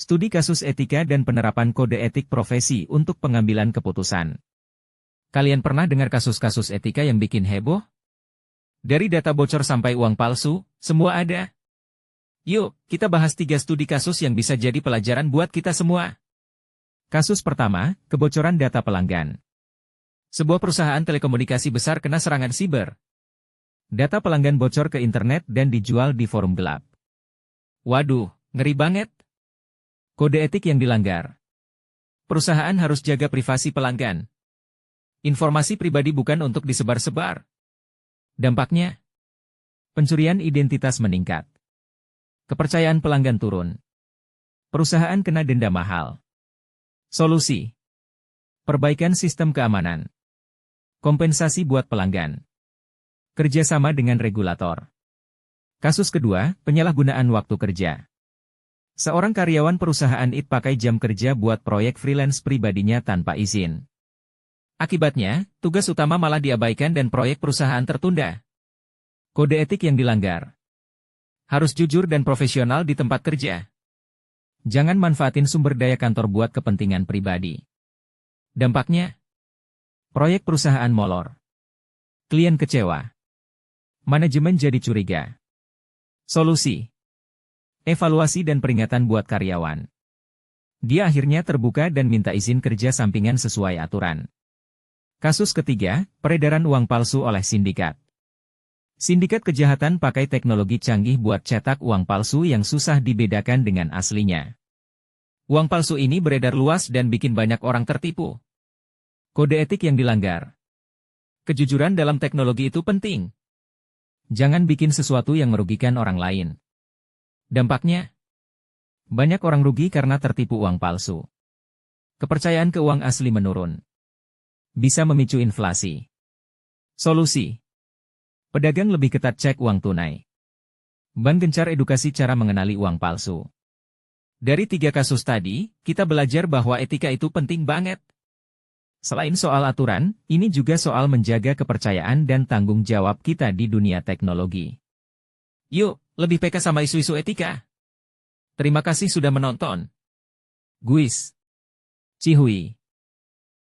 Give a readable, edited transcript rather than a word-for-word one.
Studi kasus etika dan penerapan kode etik profesi untuk pengambilan keputusan. Kalian pernah dengar kasus-kasus etika yang bikin heboh? Dari data bocor sampai uang palsu, semua ada. Yuk, kita bahas 3 studi kasus yang bisa jadi pelajaran buat kita semua. Kasus pertama, kebocoran data pelanggan. Sebuah perusahaan telekomunikasi besar kena serangan siber. Data pelanggan bocor ke internet dan dijual di forum gelap. Waduh, ngeri banget. Kode etik yang dilanggar. Perusahaan harus jaga privasi pelanggan. Informasi pribadi bukan untuk disebar-sebar. Dampaknya, pencurian identitas meningkat. Kepercayaan pelanggan turun. Perusahaan kena denda mahal. Solusi: perbaikan sistem keamanan. Kompensasi buat pelanggan. Kerjasama dengan regulator. Kasus kedua, penyalahgunaan waktu kerja. Seorang karyawan perusahaan IT pakai jam kerja buat proyek freelance pribadinya tanpa izin. Akibatnya, tugas utama malah diabaikan dan proyek perusahaan tertunda. Kode etik yang dilanggar. Harus jujur dan profesional di tempat kerja. Jangan manfaatin sumber daya kantor buat kepentingan pribadi. Dampaknya, proyek perusahaan molor. Klien kecewa. Manajemen jadi curiga. Solusi: evaluasi dan peringatan buat karyawan. Dia akhirnya terbuka dan minta izin kerja sampingan sesuai aturan. Kasus ketiga, peredaran uang palsu oleh sindikat. Sindikat kejahatan pakai teknologi canggih buat cetak uang palsu yang susah dibedakan dengan aslinya. Uang palsu ini beredar luas dan bikin banyak orang tertipu. Kode etik yang dilanggar. Kejujuran dalam teknologi itu penting. Jangan bikin sesuatu yang merugikan orang lain. Dampaknya, banyak orang rugi karena tertipu uang palsu. Kepercayaan ke uang asli menurun. Bisa memicu inflasi. Solusi: pedagang lebih ketat cek uang tunai. Bank gencar edukasi cara mengenali uang palsu. Dari 3 kasus tadi, kita belajar bahwa etika itu penting banget. Selain soal aturan, ini juga soal menjaga kepercayaan dan tanggung jawab kita di dunia teknologi. Yuk, lebih peka sama isu-isu etika. Terima kasih sudah menonton. Guis. Cihui.